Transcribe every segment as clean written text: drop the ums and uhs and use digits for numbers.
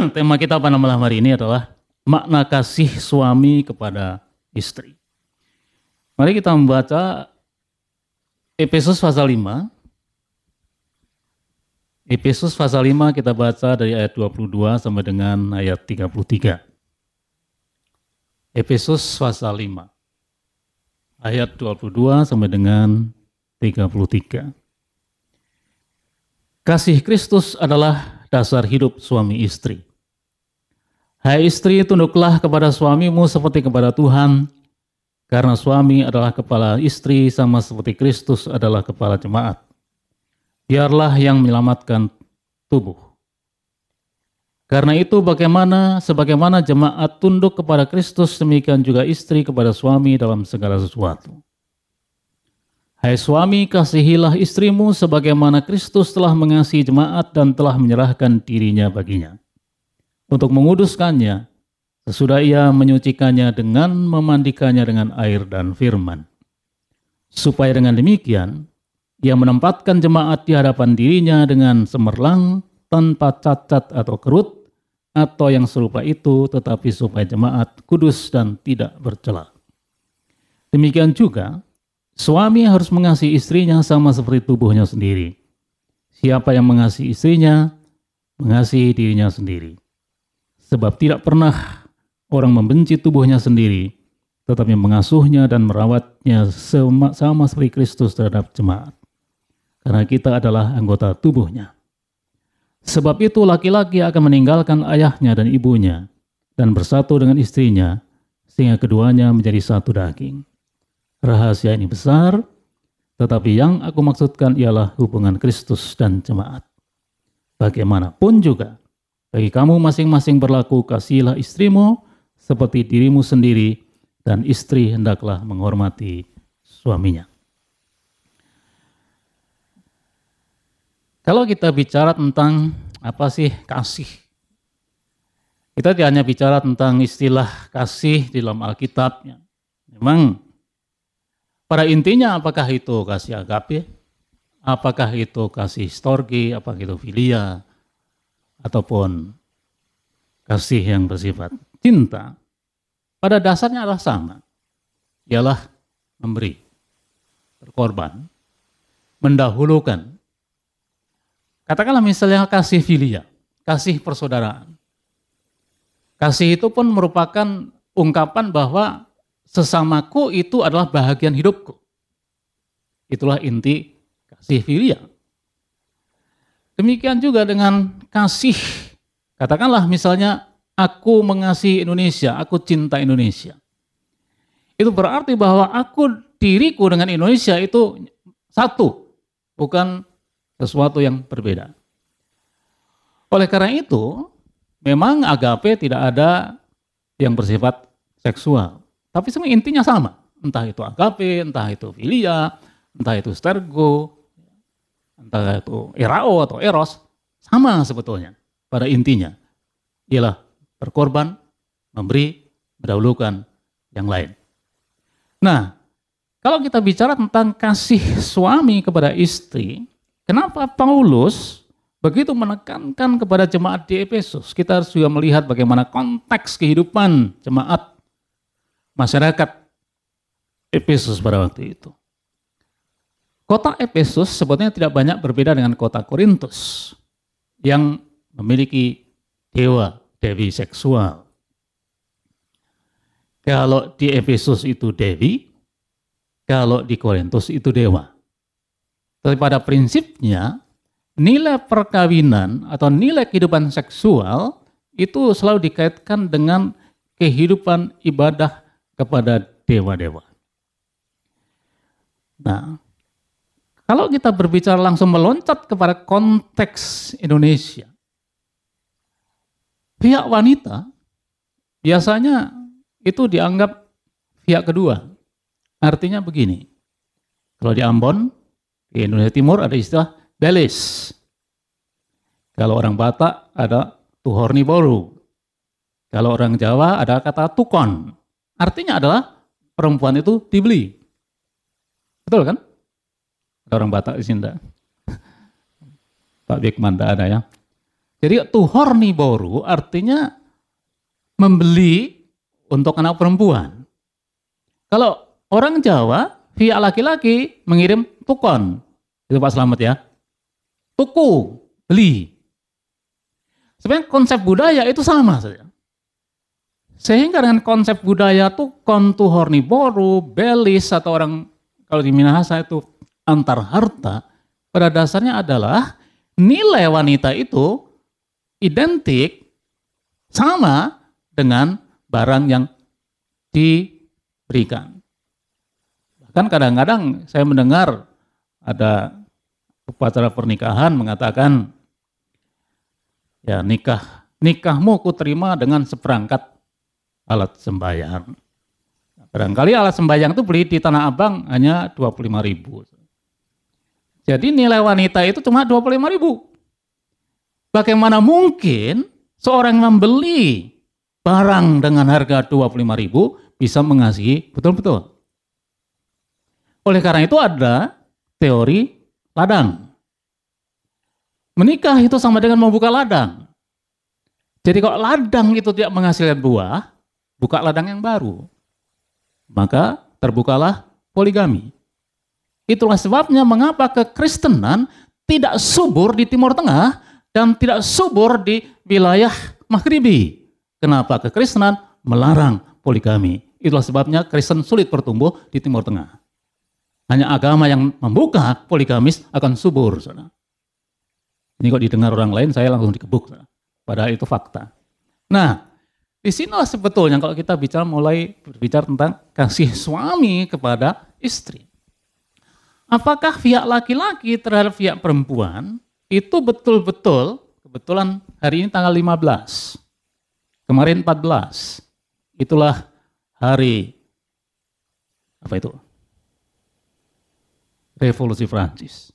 Tema kita pada malam hari ini adalah makna kasih suami kepada istri. Mari kita membaca Efesus pasal 5. Efesus pasal 5 kita baca dari ayat 22 sampai dengan ayat 33. Efesus pasal 5 ayat 22 sampai dengan 33. Kasih Kristus adalah dasar hidup suami istri. Hai istri, tunduklah kepada suamimu seperti kepada Tuhan, karena suami adalah kepala istri sama seperti Kristus adalah kepala jemaat. Biarlah yang menyelamatkan tubuh. Karena itu sebagaimana jemaat tunduk kepada Kristus, demikian juga istri kepada suami dalam segala sesuatu. Hai suami, kasihilah istrimu sebagaimana Kristus telah mengasihi jemaat dan telah menyerahkan dirinya baginya, untuk menguduskannya, sesudah ia menyucikannya dengan memandikannya dengan air dan firman. Supaya dengan demikian, ia menempatkan jemaat di hadapan dirinya dengan cemerlang, tanpa cacat atau kerut, atau yang serupa itu, tetapi supaya jemaat kudus dan tidak bercela. Demikian juga, suami harus mengasihi istrinya sama seperti tubuhnya sendiri. Siapa yang mengasihi istrinya, mengasihi dirinya sendiri. Sebab tidak pernah orang membenci tubuhnya sendiri, tetapi mengasuhnya dan merawatnya sama seperti Kristus terhadap jemaat. Karena kita adalah anggota tubuhnya. Sebab itu laki-laki akan meninggalkan ayahnya dan ibunya dan bersatu dengan istrinya, sehingga keduanya menjadi satu daging. Rahasia ini besar, tetapi yang aku maksudkan ialah hubungan Kristus dan jemaat. Bagaimanapun juga, bagi kamu masing-masing berlaku, kasihilah istrimu seperti dirimu sendiri, dan istri hendaklah menghormati suaminya. Kalau kita bicara tentang apa sih kasih, kita tidak hanya bicara tentang istilah kasih di dalam Alkitab. Memang pada intinya apakah itu kasih agape, apakah itu kasih storge, apakah itu filia, ataupun kasih yang bersifat cinta, pada dasarnya adalah sama, ialah memberi, berkorban, mendahulukan. Katakanlah misalnya kasih filia, kasih persaudaraan. Kasih itu pun merupakan ungkapan bahwa sesamaku itu adalah bahagian hidupku. Itulah inti kasih filia. Demikian juga dengan kasih. Katakanlah misalnya aku mengasihi Indonesia, aku cinta Indonesia. Itu berarti bahwa diriku dengan Indonesia itu satu, bukan sesuatu yang berbeda. Oleh karena itu, memang agape tidak ada yang bersifat seksual. Tapi semua intinya sama. Entah itu agape, entah itu filia, entah itu stergo, entah itu erao atau eros, sama sebetulnya pada intinya. Ialah berkorban, memberi, mendahulukan yang lain. Nah, kalau kita bicara tentang kasih suami kepada istri, kenapa Paulus begitu menekankan kepada jemaat di Efesus? Kita harus juga melihat bagaimana konteks kehidupan jemaat masyarakat Efesus pada waktu itu. Kota Efesus sebetulnya tidak banyak berbeda dengan kota Korintus yang memiliki dewi seksual. Kalau di Efesus itu dewi, kalau di Korintus itu dewa. Tapi pada prinsipnya, nilai perkawinan atau nilai kehidupan seksual itu selalu dikaitkan dengan kehidupan ibadah kepada dewa-dewa. Nah, kalau kita berbicara langsung meloncat kepada konteks Indonesia, pihak wanita biasanya itu dianggap pihak kedua. Artinya begini, kalau di Ambon, di Indonesia Timur ada istilah belis. Kalau orang Batak ada tuhorni boru. Kalau orang Jawa ada kata tukon. Artinya adalah perempuan itu dibeli. Betul kan? Ada orang Batak di sini enggak? Pak Bikman enggak ada ya. Jadi tuhorniboru artinya membeli untuk anak perempuan. Kalau orang Jawa, via laki-laki mengirim tukon. Itu Pak Slamet ya. Tuku, beli. Sebenarnya konsep budaya itu sama saja. Sehingga dengan konsep budaya tukon, tuhorniboru, belis, atau orang kalau di Minahasa itu antar harta, pada dasarnya adalah nilai wanita itu identik sama dengan barang yang diberikan. Bahkan kadang-kadang saya mendengar ada upacara pernikahan mengatakan, ya nikahmu kuterima dengan seperangkat alat sembahyang. Barangkali alat sembahyang itu beli di Tanah Abang hanya 25.000. Jadi nilai wanita itu cuma 25.000. Bagaimana mungkin seorang yang membeli barang dengan harga 25.000 bisa mengasihi betul-betul? Oleh karena itu ada teori ladang. Menikah itu sama dengan membuka ladang. Jadi kalau ladang itu tidak menghasilkan buah, buka ladang yang baru. Maka terbukalah poligami. Itulah sebabnya mengapa kekristenan tidak subur di Timur Tengah dan tidak subur di wilayah Maghribi. Kenapa kekristenan melarang poligami? Itulah sebabnya Kristen sulit bertumbuh di Timur Tengah. Hanya agama yang membuka poligamis akan subur. Saudara. Ini kok didengar orang lain, saya langsung dikebuk. Saudara. Padahal itu fakta. Nah, di sini sebetulnya kalau kita mulai berbicara tentang kasih suami kepada istri. Apakah pihak laki-laki terhadap pihak perempuan itu betul-betul, kebetulan hari ini tanggal 15, kemarin 14, itulah hari, apa itu? Revolusi Prancis.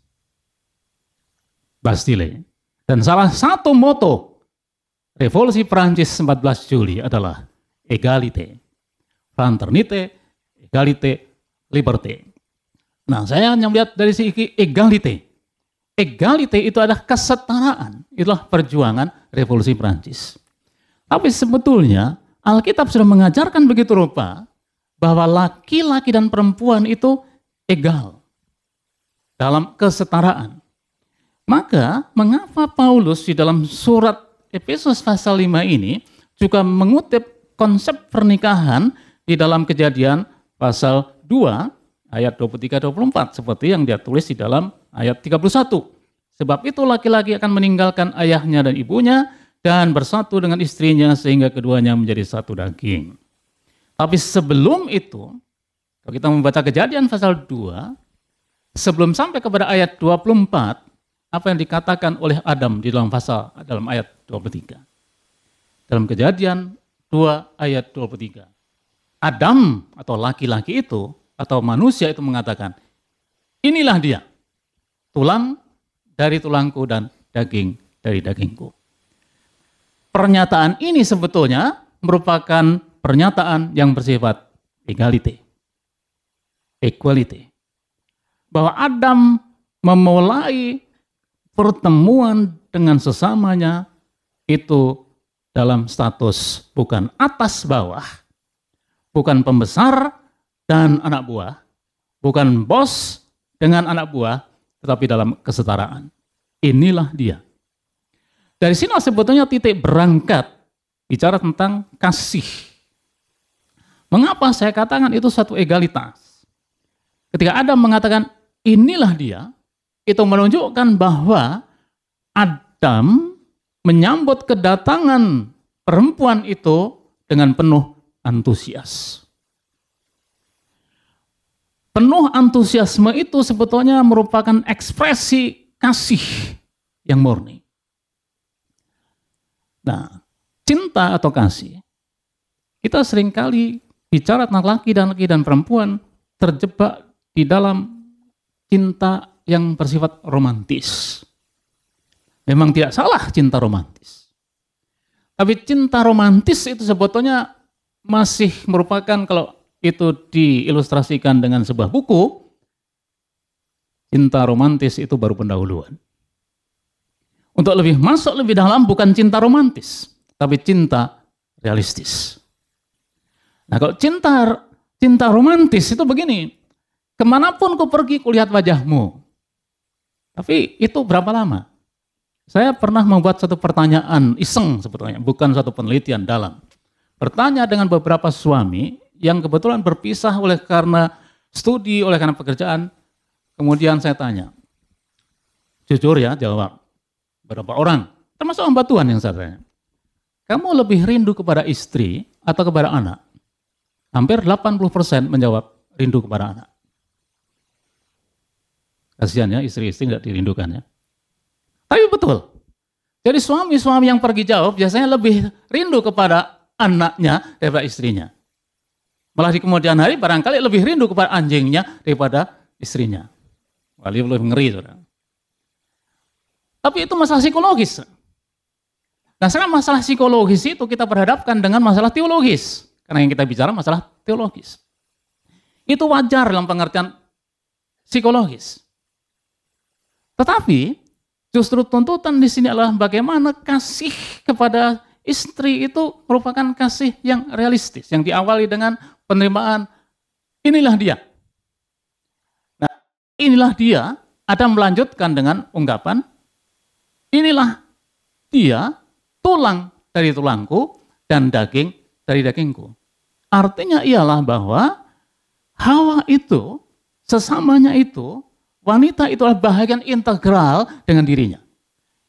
Bastille. Dan salah satu moto Revolusi Prancis 14 Juli adalah Égalité, Fraternité, Égalité, Liberté. Nah, saya hanya melihat dari segi Égalité. Égalité itu adalah kesetaraan. Itulah perjuangan Revolusi Prancis. Tapi sebetulnya Alkitab sudah mengajarkan begitu rupa bahwa laki-laki dan perempuan itu egal dalam kesetaraan. Maka mengapa Paulus di dalam surat Efesus pasal 5 ini juga mengutip konsep pernikahan di dalam Kejadian pasal 2 ayat 23-24 seperti yang dia tulis di dalam ayat 31. Sebab itu laki-laki akan meninggalkan ayahnya dan ibunya dan bersatu dengan istrinya sehingga keduanya menjadi satu daging. Tapi sebelum itu, kalau kita membaca Kejadian pasal 2, sebelum sampai kepada ayat 24, apa yang dikatakan oleh Adam di dalam ayat 23. Dalam Kejadian 2 ayat 23. Adam atau laki-laki itu atau manusia itu mengatakan, inilah dia, tulang dari tulangku dan daging dari dagingku. Pernyataan ini sebetulnya merupakan pernyataan yang bersifat equality. Bahwa Adam memulai pertemuan dengan sesamanya itu dalam status bukan atas bawah, bukan pembesar dan anak buah, bukan bos dengan anak buah, tetapi dalam kesetaraan. Inilah dia. Dari sini sebetulnya titik berangkat bicara tentang kasih. Mengapa saya katakan itu satu egalitas? Ketika Adam mengatakan inilah dia, itu menunjukkan bahwa Adam menyambut kedatangan perempuan itu dengan penuh antusias. Penuh antusiasme itu sebetulnya merupakan ekspresi kasih yang murni. Nah, cinta atau kasih, kita seringkali bicara tentang laki dan perempuan terjebak di dalam cinta yang bersifat romantis. Memang tidak salah cinta romantis. Tapi cinta romantis itu sebetulnya masih merupakan, kalau itu diilustrasikan dengan sebuah buku, cinta romantis itu baru pendahuluan. untuk lebih masuk lebih dalam, bukan cinta romantis, tapi cinta realistis. Nah, kalau cinta romantis itu begini, kemanapun kau pergi, kulihat wajahmu. Tapi itu berapa lama? Saya pernah membuat satu pertanyaan iseng sebetulnya, bukan satu penelitian dalam. Bertanya dengan beberapa suami yang kebetulan berpisah oleh karena studi, oleh karena pekerjaan. Kemudian saya tanya, jujur ya jawab, berapa orang? Termasuk hamba Tuhan yang saya tanya. Kamu lebih rindu kepada istri atau kepada anak? Hampir 80% menjawab rindu kepada anak. Kasihan ya, istri-istri tidak dirindukan ya. Tapi betul. Jadi suami-suami yang pergi jauh biasanya lebih rindu kepada anaknya daripada istrinya. Malah di kemudian hari barangkali lebih rindu kepada anjingnya daripada istrinya. Wali lebih ngeri, saudara. Tapi itu masalah psikologis. Nah, sekarang masalah psikologis itu kita berhadapkan dengan masalah teologis. Karena yang kita bicara masalah teologis. Itu wajar dalam pengertian psikologis. Tetapi justru tuntutan di sini adalah bagaimana kasih kepada istri itu merupakan kasih yang realistis, yang diawali dengan penerimaan, inilah dia. Nah, inilah dia, Adam melanjutkan dengan ungkapan, inilah dia, tulang dari tulangku dan daging dari dagingku. Artinya ialah bahwa Hawa itu, sesamanya itu, wanita itu adalah bahagian integral dengan dirinya.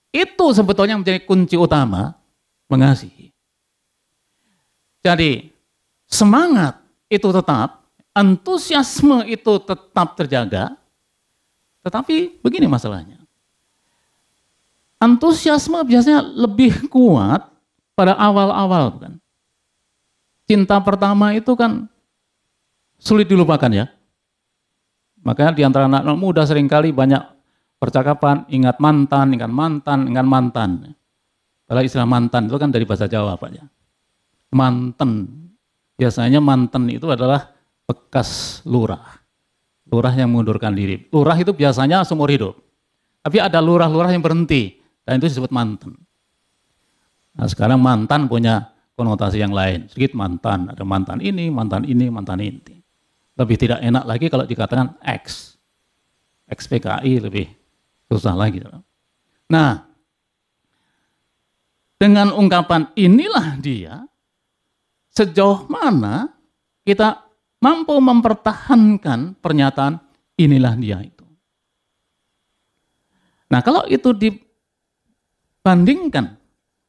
Itu sebetulnya menjadi kunci utama mengasihi. Jadi semangat itu tetap, antusiasme itu tetap terjaga, tetapi begini masalahnya. Antusiasme biasanya lebih kuat pada awal-awal, bukan? Cinta pertama itu kan sulit dilupakan ya. Makanya di antara anak muda seringkali banyak percakapan ingat mantan, ingat mantan, ingat mantan. Kalau istilah mantan itu kan dari bahasa Jawa Pak ya. Mantan, biasanya mantan itu adalah bekas lurah. Lurah yang mengundurkan diri. Lurah itu biasanya seumur hidup. Tapi ada lurah-lurah yang berhenti, dan itu disebut mantan. Nah sekarang mantan punya konotasi yang lain. Sedikit mantan, ada mantan ini, mantan ini, mantan ini. Lebih tidak enak lagi kalau dikatakan X. XPKI lebih susah lagi. Nah, dengan ungkapan inilah dia, sejauh mana kita mampu mempertahankan pernyataan inilah dia itu. Nah, kalau itu dibandingkan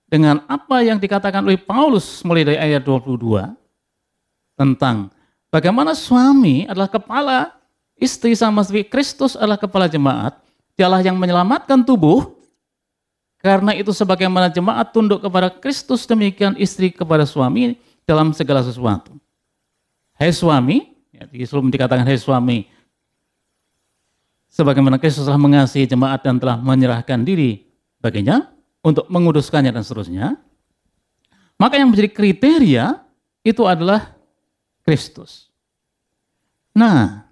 dengan apa yang dikatakan oleh Paulus mulai dari ayat 22 tentang bagaimana suami adalah kepala, istri sama seperti Kristus adalah kepala jemaat, dialah yang menyelamatkan tubuh, karena itu sebagaimana jemaat tunduk kepada Kristus, demikian istri kepada suami dalam segala sesuatu. Hai suami, ya, sebelum dikatakan hai suami, sebagaimana Kristus telah mengasihi jemaat dan telah menyerahkan diri baginya untuk menguduskannya dan seterusnya, maka yang menjadi kriteria itu adalah Kristus. Nah,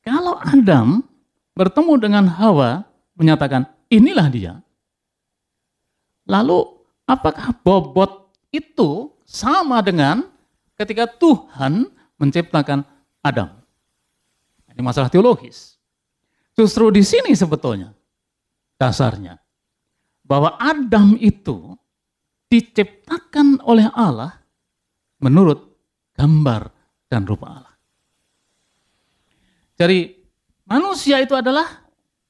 kalau Adam bertemu dengan Hawa, menyatakan inilah dia. Lalu apakah bobot itu sama dengan ketika Tuhan menciptakan Adam? Ini masalah teologis. Justru di sini sebetulnya dasarnya bahwa Adam itu diciptakan oleh Allah menurut gambar dan rupa Allah. Jadi manusia itu adalah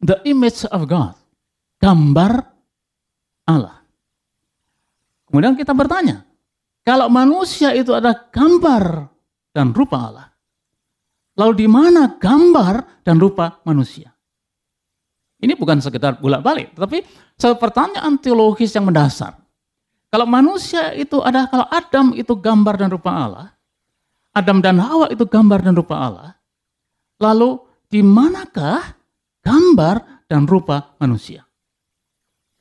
the image of God, gambar Allah. Kemudian kita bertanya, kalau manusia itu adalah gambar dan rupa Allah, lalu di mana gambar dan rupa manusia? Ini bukan sekedar bolak-balik, tetapi satu pertanyaan teologis yang mendasar. Kalau manusia itu ada, kalau Adam itu gambar dan rupa Allah, Adam dan Hawa itu gambar dan rupa Allah, lalu di manakah gambar dan rupa manusia?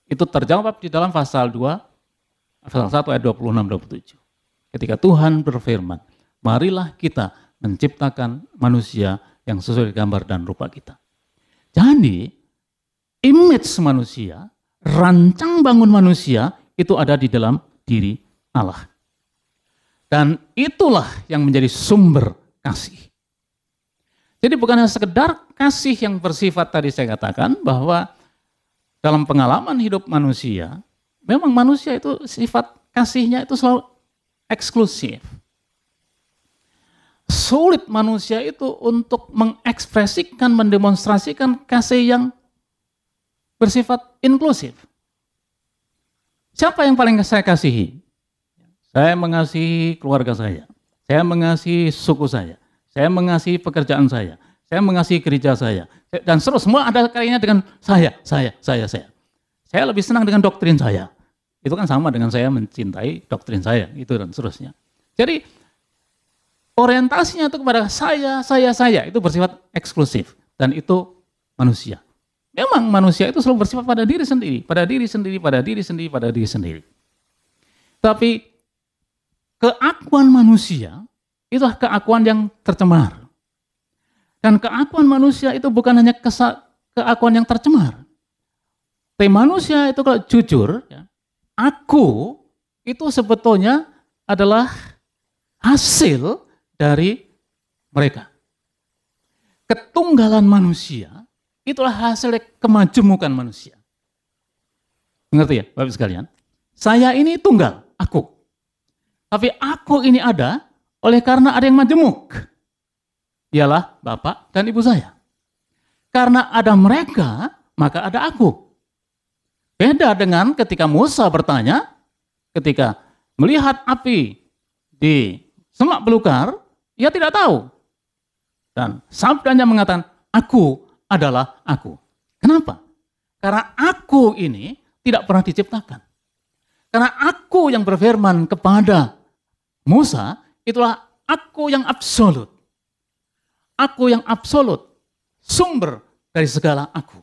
Itu terjawab di dalam pasal 2, pasal 1 ayat 26-27. Ketika Tuhan berfirman, marilah kita menciptakan manusia yang sesuai gambar dan rupa kita. Jadi, image manusia rancang bangun manusia itu ada di dalam diri Allah. Dan itulah yang menjadi sumber kasih. Jadi bukan hanya sekedar kasih yang bersifat tadi saya katakan bahwa dalam pengalaman hidup manusia, memang manusia itu sifat kasihnya itu selalu eksklusif. Sulit manusia itu untuk mengekspresikan, mendemonstrasikan kasih yang bersifat inklusif. Siapa yang paling saya kasihi? Saya mengasihi keluarga saya mengasihi suku saya mengasihi pekerjaan saya mengasihi gereja saya, dan semua ada kaitannya dengan saya. Saya lebih senang dengan doktrin saya. Itu kan sama dengan saya mencintai doktrin saya, itu dan seterusnya. Jadi orientasinya itu kepada saya, itu bersifat eksklusif, dan itu manusia. Memang manusia itu selalu bersifat pada diri sendiri. Tapi keakuan manusia itulah keakuan yang tercemar. Dan keakuan manusia itu bukan hanya keakuan yang tercemar. Tapi manusia itu kalau jujur, ya, aku itu sebetulnya adalah hasil dari mereka. Ketunggalan manusia itulah hasil kemajemukan manusia. Mengerti ya Bapak sekalian? Saya ini tunggal, aku. Tapi aku ini ada oleh karena ada yang majemuk. Ialah Bapak dan Ibu saya. Karena ada mereka, maka ada aku. Beda dengan ketika Musa bertanya, ketika melihat api di semak belukar, ia tidak tahu. Dan sabdanya mengatakan, aku adalah aku. Kenapa? Karena aku ini tidak pernah diciptakan. Karena aku yang berfirman kepada Musa, itulah aku yang absolut. Aku yang absolut, sumber dari segala aku.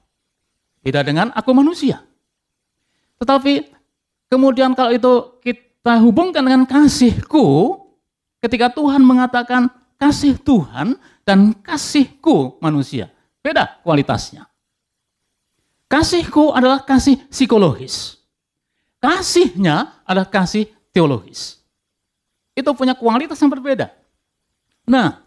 Beda dengan aku manusia. Tetapi kemudian kalau itu kita hubungkan dengan kasihku, ketika Tuhan mengatakan kasih Tuhan dan kasihku manusia, beda kualitasnya. Kasihku adalah kasih psikologis. Kasihnya adalah kasih teologis. Itu punya kualitas yang berbeda. Nah,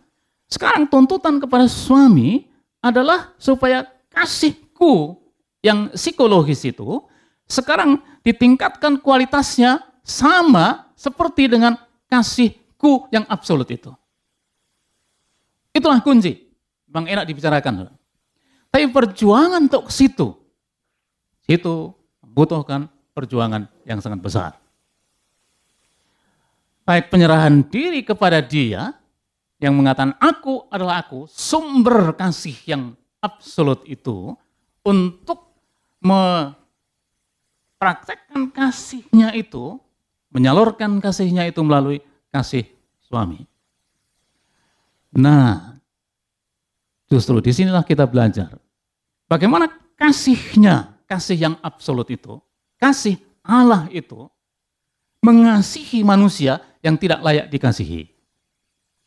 sekarang tuntutan kepada suami adalah supaya kasihku yang psikologis itu sekarang ditingkatkan kualitasnya sama seperti dengan kasihku yang absolut itu. Itulah kunci. Bang enak dibicarakan. Tapi perjuangan untuk situ membutuhkan perjuangan yang sangat besar. Baik penyerahan diri kepada Dia yang mengatakan aku adalah aku, sumber kasih yang absolut itu, untuk mempraktekkan kasihnya itu, menyalurkan kasihnya itu melalui kasih suami. Nah, justru disinilah kita belajar bagaimana kasihnya, kasih yang absolut itu, kasih Allah itu mengasihi manusia yang tidak layak dikasihi.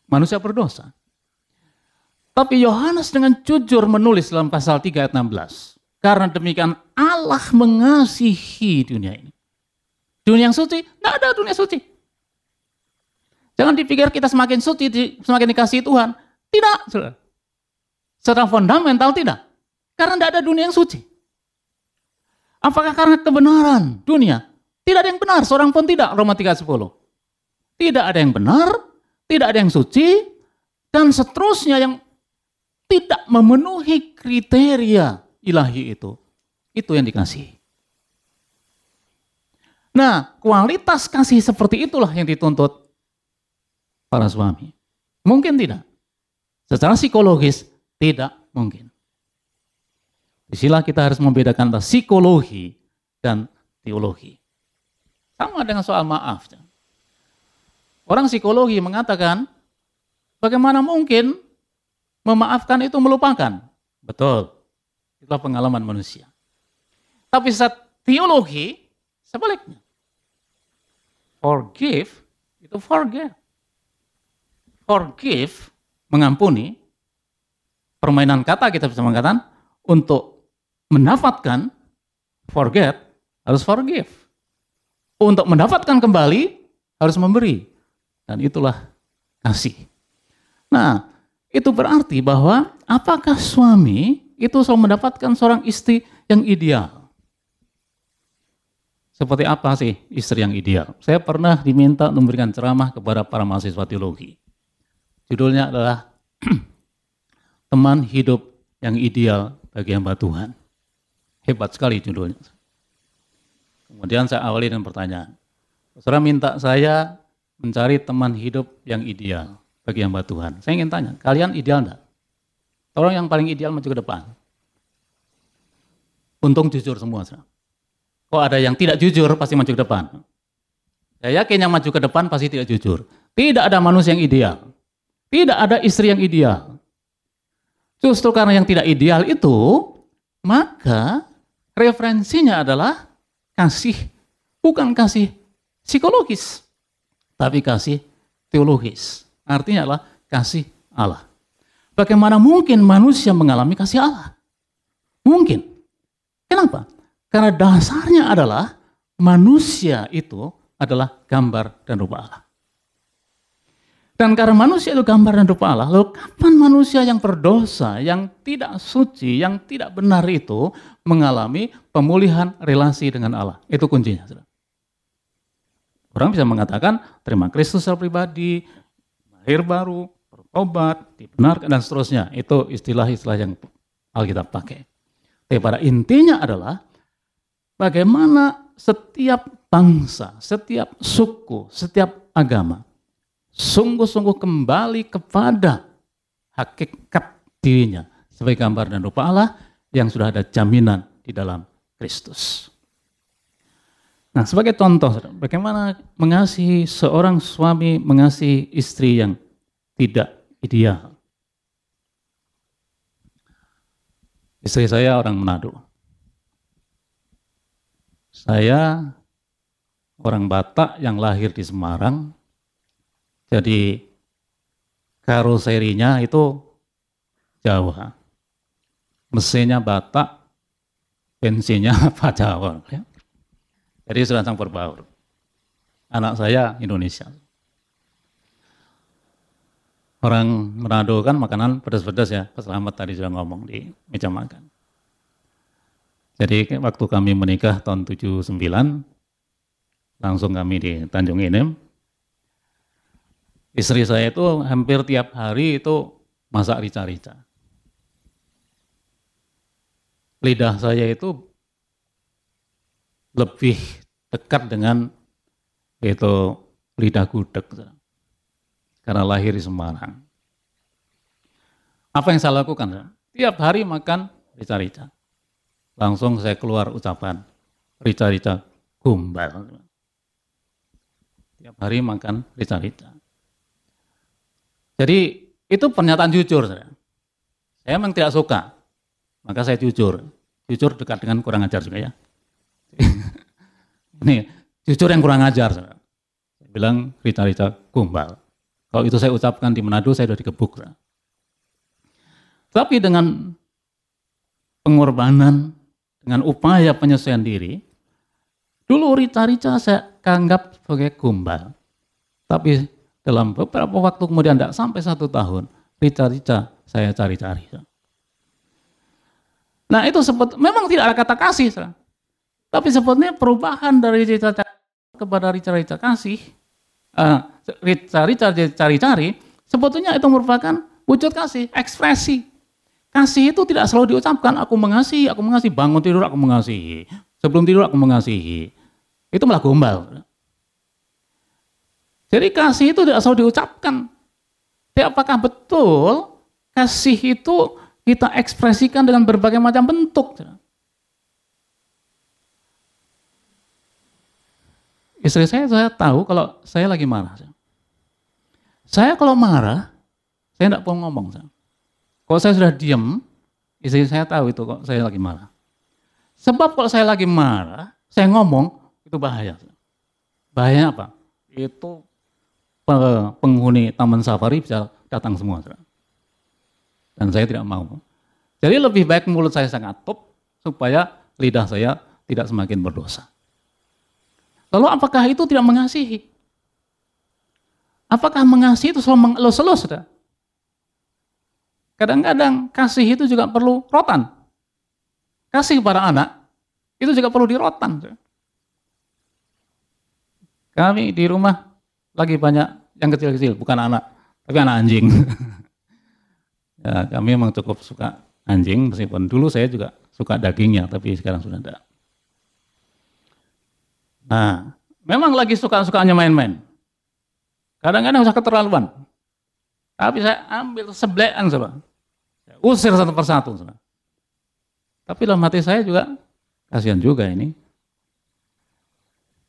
Manusia berdosa. Tapi Yohanes dengan jujur menulis dalam pasal 3 ayat 16. Karena demikian Allah mengasihi dunia ini. Dunia yang suci, tidak ada dunia suci. Jangan dipikir kita semakin suci, semakin dikasihi Tuhan. Tidak, saudara. Secara fundamental tidak. Karena tidak ada dunia yang suci. Apakah karena kebenaran dunia? Tidak ada yang benar, seorang pun tidak. Roma 3:10. Tidak ada yang benar, tidak ada yang suci, dan seterusnya yang tidak memenuhi kriteria ilahi itu yang dikasihi. Nah, kualitas kasih seperti itulah yang dituntut para suami. Mungkin tidak. Secara psikologis, tidak mungkin. Disinilah kita harus membedakan antara psikologi dan teologi. Sama dengan soal maaf. Orang psikologi mengatakan, bagaimana mungkin memaafkan itu melupakan? Betul, itulah pengalaman manusia. Tapi saat teologi, sebaliknya. Forgive, itu forget. Forgive, mengampuni, permainan kata kita bisa mengatakan, untuk mendapatkan, forget, harus forgive. Untuk mendapatkan kembali, harus memberi. Dan itulah kasih. Nah, itu berarti bahwa apakah suami itu selalu mendapatkan seorang istri yang ideal? Seperti apa sih istri yang ideal? Saya pernah diminta memberikan ceramah kepada para mahasiswa teologi. Judulnya adalah Teman Hidup yang Ideal bagi Hamba Tuhan. Hebat sekali judulnya. Kemudian saya awali dengan pertanyaan. Saudara minta saya mencari teman hidup yang ideal bagi hamba Tuhan. Saya ingin tanya, kalian ideal enggak? Orang yang paling ideal maju ke depan. Untung jujur semua. Saudara. Kok ada yang tidak jujur pasti maju ke depan. Saya yakin yang maju ke depan pasti tidak jujur. Tidak ada manusia yang ideal. Tidak ada istri yang ideal. Justru karena yang tidak ideal itu, maka referensinya adalah kasih, bukan kasih psikologis, tapi kasih teologis. Artinya adalah kasih Allah. Bagaimana mungkin manusia mengalami kasih Allah? Mungkin. Kenapa? Karena dasarnya adalah manusia itu adalah gambar dan rupa Allah. Dan karena manusia itu gambar dan rupa Allah, lalu kapan manusia yang berdosa, yang tidak suci, yang tidak benar itu mengalami pemulihan relasi dengan Allah? Itu kuncinya. Orang bisa mengatakan, terima Kristus secara pribadi, lahir baru, bertobat, dibenarkan, dan seterusnya. Itu istilah-istilah yang Alkitab pakai. Tapi pada intinya adalah, bagaimana setiap bangsa, setiap suku, setiap agama, sungguh-sungguh kembali kepada hakikat dirinya sebagai gambar dan rupa Allah yang sudah ada jaminan di dalam Kristus. Nah, sebagai contoh, bagaimana mengasihi seorang suami mengasihi istri yang tidak ideal. Istri saya orang Manado. Saya orang Batak yang lahir di Semarang. Jadi karoserinya itu Jawa, mesinnya Batak, bensinnya Jawa. Ya. Jadi sudah campur baur. Anak saya Indonesia. Orang Manado kan makanan pedas-pedas ya, Pak Slamet tadi sudah ngomong di meja makan. Jadi waktu kami menikah tahun 79, langsung kami di Tanjung Inem. Istri saya itu hampir tiap hari itu masak rica-rica. Lidah saya itu lebih dekat dengan itu lidah gudeg. Karena lahir di Semarang. Apa yang saya lakukan? Tiap hari makan rica-rica. Langsung saya keluar ucapan rica-rica gombal. Tiap hari makan rica-rica. Jadi itu pernyataan jujur. Saya memang tidak suka, maka saya jujur. Jujur dekat dengan kurang ajar juga ya. Ini jujur yang kurang ajar. Saya bilang rica-rica gombal. Kalau itu saya ucapkan di Manado, saya sudah digebuk. Tapi dengan pengorbanan, dengan upaya penyesuaian diri, dulu rica-rica saya anggap sebagai gombal. Tapi dalam beberapa waktu kemudian, tidak sampai 1 tahun, rica-rica saya cari-cari. Nah itu memang tidak ada kata kasih. Tapi sebetulnya perubahan dari rica-rica kepada rica-rica kasih, rica-rica cari-cari, sebetulnya itu merupakan wujud kasih, ekspresi. Kasih itu tidak selalu diucapkan, aku mengasihi, bangun tidur aku mengasihi, sebelum tidur aku mengasihi. Itu malah gombal. Jadi kasih itu tidak selalu diucapkan. Tapi apakah betul kasih itu kita ekspresikan dengan berbagai macam bentuk? Istri saya tahu kalau saya lagi marah. Saya kalau marah, saya tidak perlu ngomong. Kalau saya sudah diam, istri saya tahu itu kok saya lagi marah. Sebab kalau saya lagi marah, saya ngomong, itu bahaya. Bahayanya apa? Itu penghuni taman safari bisa datang semua. Dan saya tidak mau. Jadi lebih baik mulut saya sangat top supaya lidah saya tidak semakin berdosa. Lalu apakah itu tidak mengasihi? Apakah mengasihi itu selalu mengelus-elus? Kadang-kadang kasih itu juga perlu rotan. Kasih kepada anak itu juga perlu dirotan. Kami di rumah lagi banyak yang kecil-kecil, bukan anak, tapi anak anjing. Ya, kami memang cukup suka anjing, meskipun dulu saya juga suka dagingnya, tapi sekarang sudah tidak. Nah, memang lagi suka-sukanya main-main. Kadang-kadang usah keterlaluan. Tapi saya ambil sebelekan, saudara. Saya usir satu persatu, saudara. Tapi dalam hati saya juga, kasihan juga ini.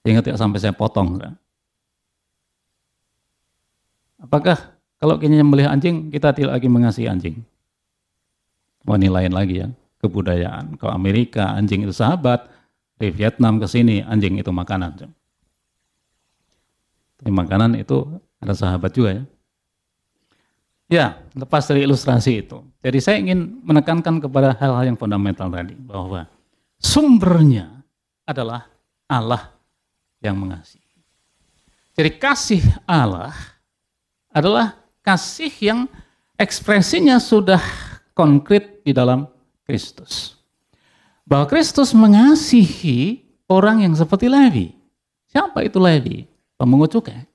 Sehingga tidak sampai saya potong, saudara. Apakah kalau kita memelihara anjing, kita tidak lagi mengasihi anjing? Wah, ini lain lagi ya, kebudayaan. Kalau Amerika, anjing itu sahabat. Di Vietnam ke sini, anjing itu makanan. Tapi makanan itu ada sahabat juga ya. Ya, lepas dari ilustrasi itu. Jadi saya ingin menekankan kepada hal-hal yang fundamental tadi. Bahwa sumbernya adalah Allah yang mengasihi. Jadi kasih Allah adalah kasih yang ekspresinya sudah konkret di dalam Kristus. Bahwa Kristus mengasihi orang yang seperti Levi. Siapa itu Levi? Pemungut cukai.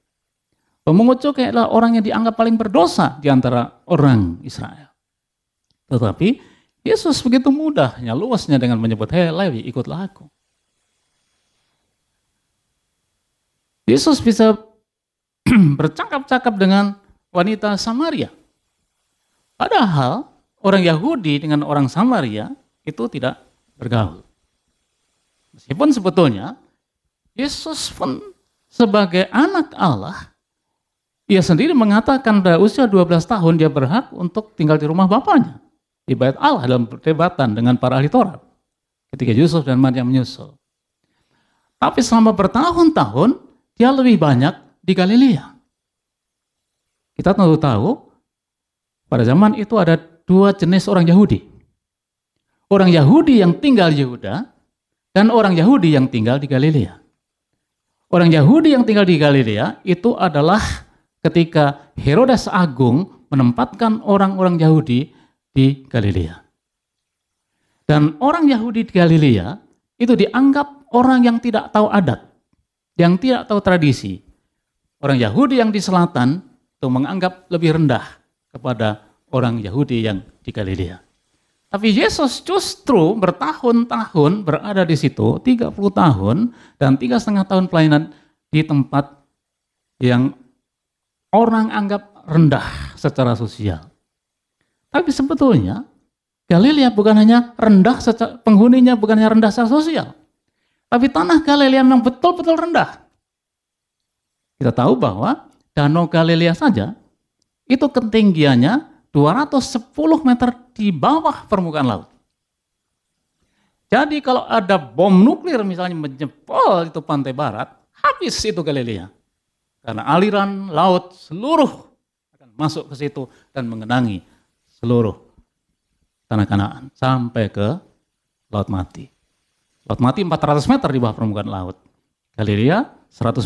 Pemungut cukai adalah orang yang dianggap paling berdosa di antara orang Israel. Tetapi Yesus begitu mudahnya, luasnya dengan menyebut, "Hei Levi, ikutlah aku." Yesus bisa bercakap-cakap dengan wanita Samaria. Padahal orang Yahudi dengan orang Samaria itu tidak bergaul. Meskipun sebetulnya Yesus pun sebagai anak Allah, ia sendiri mengatakan pada usia 12 tahun dia berhak untuk tinggal di rumah bapaknya, di bait Allah dalam perdebatan dengan para ahli Taurat ketika Yusuf dan Maryam menyusul. Tapi selama bertahun-tahun dia lebih banyak di Galilea. Kita tentu tahu pada zaman itu ada dua jenis orang Yahudi. Orang Yahudi yang tinggal di Yehuda dan orang Yahudi yang tinggal di Galilea. Orang Yahudi yang tinggal di Galilea itu adalah ketika Herodes Agung menempatkan orang-orang Yahudi di Galilea. Dan orang Yahudi di Galilea itu dianggap orang yang tidak tahu adat, yang tidak tahu tradisi. Orang Yahudi yang di selatan itu menganggap lebih rendah kepada orang Yahudi yang di Galilea. Tapi Yesus justru bertahun-tahun berada di situ, 30 tahun dan 3,5 tahun pelayanan di tempat yang orang anggap rendah secara sosial. Tapi sebetulnya Galilea bukan hanya rendah, penghuninya bukan hanya rendah secara sosial. Tapi tanah Galilea memang betul-betul rendah. Kita tahu bahwa Danau Galilea saja itu ketinggiannya 210 meter di bawah permukaan laut. Jadi kalau ada bom nuklir misalnya menjebol itu pantai barat, habis itu Galilea. Karena aliran laut seluruh akan masuk ke situ dan mengenangi seluruh tanah Kanaan sampai ke Laut Mati. Laut Mati 400 meter di bawah permukaan laut. Galilea 110.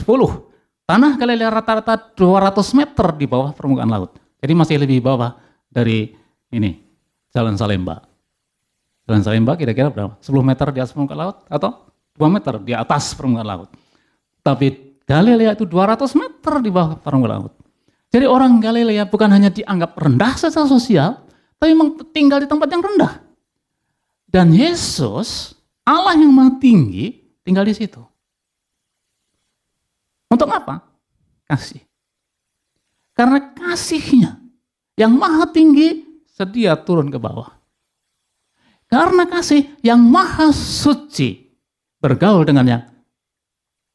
Tanah Galilea rata-rata 200 meter di bawah permukaan laut. Jadi masih lebih bawah dari ini, Jalan Salemba. Jalan Salemba kira-kira berapa? 10 meter di atas permukaan laut atau 2 meter di atas permukaan laut. Tapi Galilea itu 200 meter di bawah permukaan laut. Jadi orang Galilea bukan hanya dianggap rendah secara sosial, tapi memang tinggal di tempat yang rendah. Dan Yesus, Allah yang Maha Tinggi, tinggal di situ. Untuk apa? Kasih. Karena kasihnya yang Maha Tinggi sedia turun ke bawah. Karena kasih yang Maha Suci bergaul dengan yang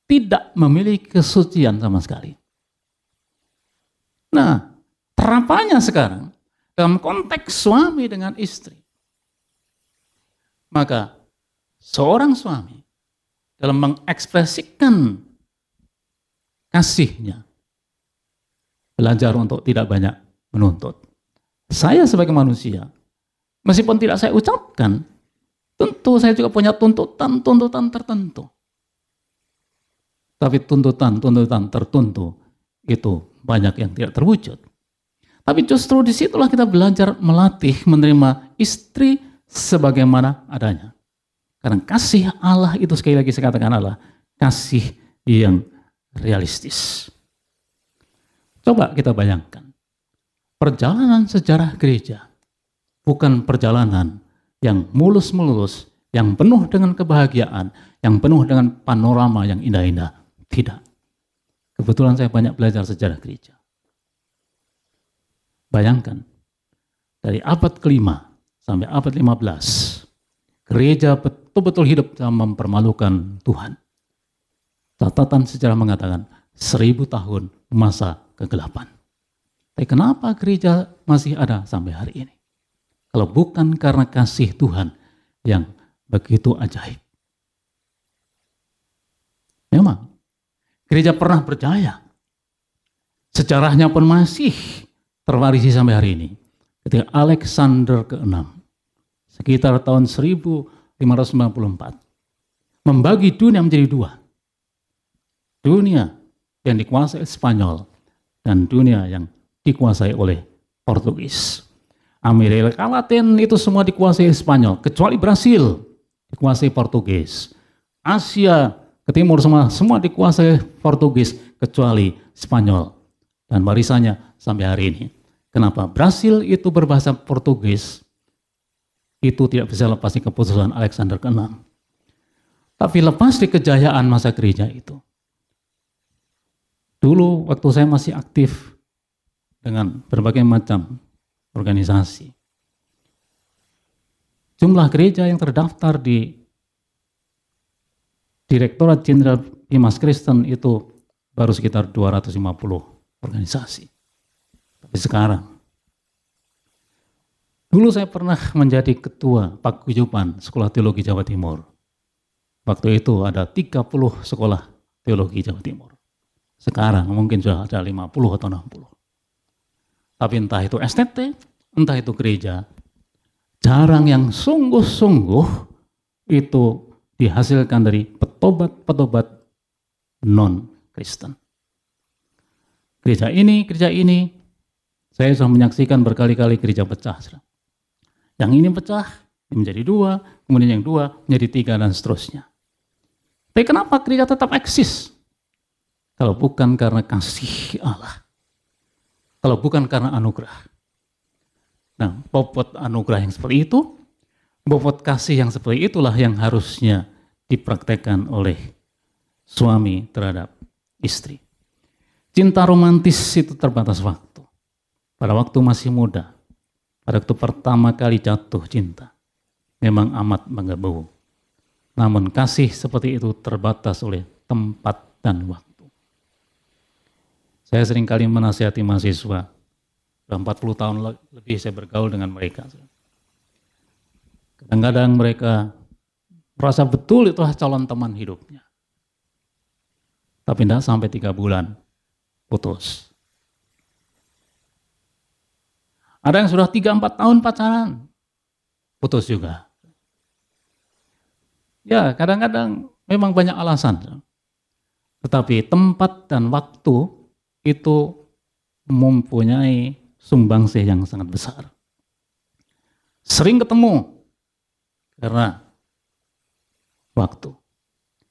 tidak memiliki kesucian sama sekali. Nah, terapannya sekarang dalam konteks suami dengan istri. Maka seorang suami dalam mengekspresikan kasihnya belajar untuk tidak banyak menuntut. Saya sebagai manusia, meskipun tidak saya ucapkan, tentu saya juga punya tuntutan tertentu. Tapi tuntutan tertentu itu banyak yang tidak terwujud. Tapi justru disitulah kita belajar melatih menerima istri sebagaimana adanya. Karena kasih Allah itu, sekali lagi saya katakan, Allah kasih yang realistis. Coba kita bayangkan, perjalanan sejarah gereja bukan perjalanan yang mulus-mulus, yang penuh dengan kebahagiaan, yang penuh dengan panorama yang indah-indah. Tidak. Kebetulan saya banyak belajar sejarah gereja. Bayangkan, dari abad ke-5 sampai abad 15, gereja betul-betul hidup dalam mempermalukan Tuhan. Catatan sejarah mengatakan 1000 tahun masa kegelapan. Tapi kenapa gereja masih ada sampai hari ini? Kalau bukan karena kasih Tuhan yang begitu ajaib. Memang gereja pernah berjaya. Sejarahnya pun masih terwarisi sampai hari ini. Ketika Alexander ke-6, sekitar tahun 1594, membagi dunia menjadi dua. Dunia yang dikuasai Spanyol dan dunia yang dikuasai oleh Portugis. Amerika Latin itu semua dikuasai Spanyol, kecuali Brasil dikuasai Portugis. Asia ke timur semua dikuasai Portugis, kecuali Spanyol. Dan barisannya sampai hari ini. Kenapa? Brasil itu berbahasa Portugis, itu tidak bisa lepas di keputusan Alexander ke-6. Tapi lepas di kejayaan masa gereja itu. Dulu waktu saya masih aktif dengan berbagai macam organisasi, jumlah gereja yang terdaftar di Direktorat Jenderal Bimas Kristen itu baru sekitar 250 organisasi. Tapi sekarang, dulu saya pernah menjadi ketua paguyuban Sekolah Teologi Jawa Timur. Waktu itu ada 30 sekolah teologi Jawa Timur. Sekarang mungkin sudah ada 50 atau 60. Tapi entah itu STT, entah itu gereja, jarang yang sungguh-sungguh itu dihasilkan dari petobat-petobat non-Kristen. Gereja ini, saya sudah menyaksikan berkali-kali gereja pecah. Yang ini pecah, menjadi 2, kemudian yang 2 menjadi 3 dan seterusnya. Tapi kenapa gereja tetap eksis? Kalau bukan karena kasih Allah. Kalau bukan karena anugerah. Nah, bobot anugerah yang seperti itu, bobot kasih yang seperti itulah yang harusnya dipraktekkan oleh suami terhadap istri. Cinta romantis itu terbatas waktu. Pada waktu masih muda, pada waktu pertama kali jatuh cinta, memang amat menggebu. Namun kasih seperti itu terbatas oleh tempat dan waktu. Saya seringkali menasihati mahasiswa, sudah 40 tahun lebih saya bergaul dengan mereka. Kadang-kadang mereka merasa betul itulah calon teman hidupnya. Tapi tidak sampai 3 bulan, putus. Ada yang sudah 3-4 tahun pacaran, putus juga. Ya, kadang-kadang memang banyak alasan. Tetapi tempat dan waktu itu mempunyai sumbangsih yang sangat besar. Sering ketemu karena waktu.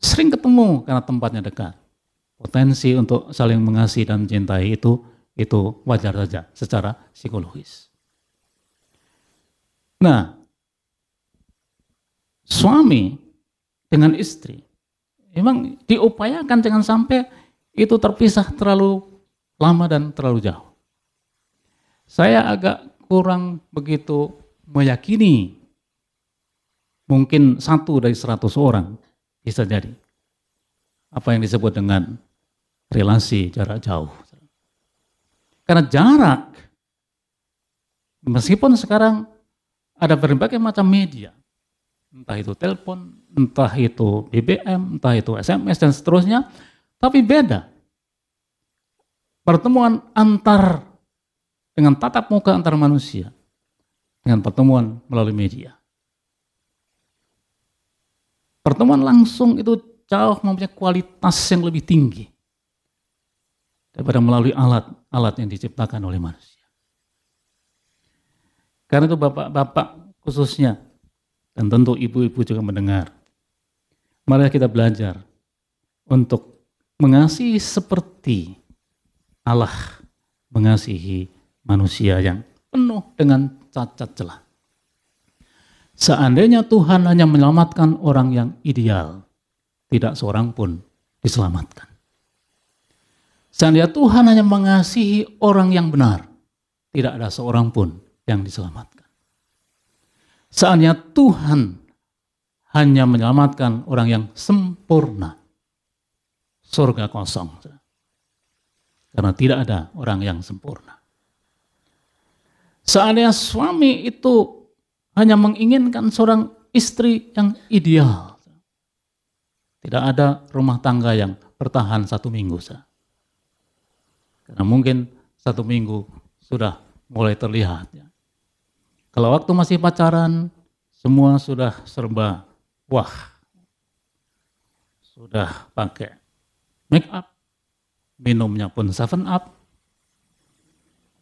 Sering ketemu karena tempatnya dekat. Potensi untuk saling mengasihi dan mencintai itu wajar saja secara psikologis. Nah, suami dengan istri memang diupayakan jangan sampai itu terpisah terlalu lama dan terlalu jauh. Saya agak kurang begitu meyakini mungkin 1 dari 100 orang bisa jadi apa yang disebut dengan relasi jarak jauh. Karena jarak, meskipun sekarang ada berbagai macam media, entah itu telepon, entah itu BBM, entah itu SMS dan seterusnya, tapi beda. Pertemuan dengan tatap muka antar manusia dengan pertemuan melalui media. Pertemuan langsung itu jauh mempunyai kualitas yang lebih tinggi daripada melalui alat-alat yang diciptakan oleh manusia. Karena itu bapak-bapak khususnya, dan tentu ibu-ibu juga mendengar, mari kita belajar untuk mengasihi seperti Allah mengasihi manusia yang penuh dengan cacat celah. Seandainya Tuhan hanya menyelamatkan orang yang ideal, tidak seorang pun diselamatkan. Seandainya Tuhan hanya mengasihi orang yang benar, tidak ada seorang pun yang diselamatkan. Seandainya Tuhan hanya menyelamatkan orang yang sempurna, surga kosong. Karena tidak ada orang yang sempurna. Seandainya suami itu hanya menginginkan seorang istri yang ideal, tidak ada rumah tangga yang bertahan 1 minggu. Karena mungkin 1 minggu sudah mulai terlihat. Kalau waktu masih pacaran, semua sudah serba wah. Sudah pakai make up, minumnya pun 7-Up,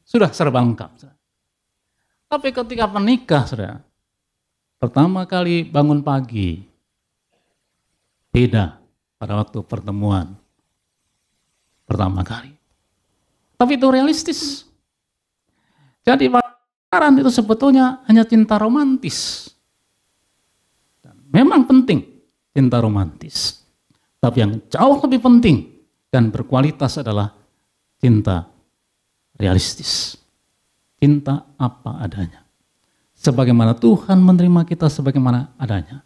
sudah serba lengkap. Tapi ketika menikah, saudara, pertama kali bangun pagi, beda pada waktu pertemuan pertama kali. Tapi itu realistis. Jadi pacaran itu sebetulnya hanya cinta romantis. Dan memang penting cinta romantis. Tapi yang jauh lebih penting dan berkualitas adalah cinta realistis. Cinta apa adanya. Sebagaimana Tuhan menerima kita sebagaimana adanya.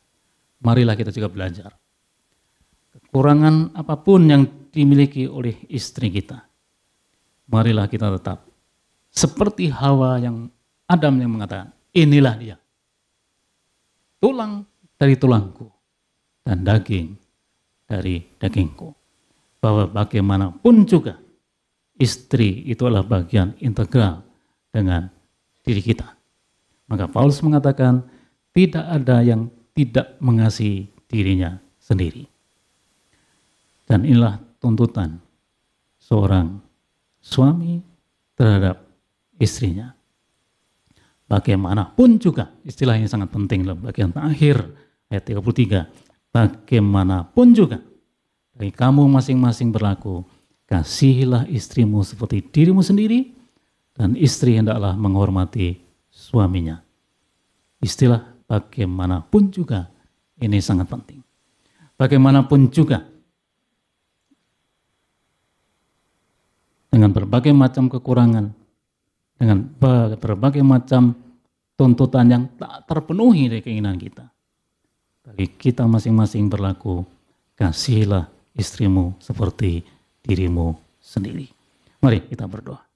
Marilah kita juga belajar. Kekurangan apapun yang dimiliki oleh istri kita, marilah kita tetap seperti Hawa yang Adam yang mengatakan, inilah dia. Tulang dari tulangku dan daging dari dagingku. Bahwa bagaimanapun juga istri itu adalah bagian integral dengan diri kita. Maka Paulus mengatakan tidak ada yang tidak mengasihi dirinya sendiri. Dan inilah tuntutan seorang suami terhadap istrinya. Bagaimanapun juga, istilah ini sangat penting dalam bagian akhir ayat 33. Bagaimanapun juga, bagi kamu masing-masing berlaku, kasihilah istrimu seperti dirimu sendiri, dan istri hendaklah menghormati suaminya. Istilah bagaimanapun juga, ini sangat penting. Bagaimanapun juga, dengan berbagai macam kekurangan, dengan berbagai macam tuntutan yang tak terpenuhi dari keinginan kita. Bagi kita masing-masing berlaku, kasihilah istrimu seperti dirimu sendiri. Mari kita berdoa.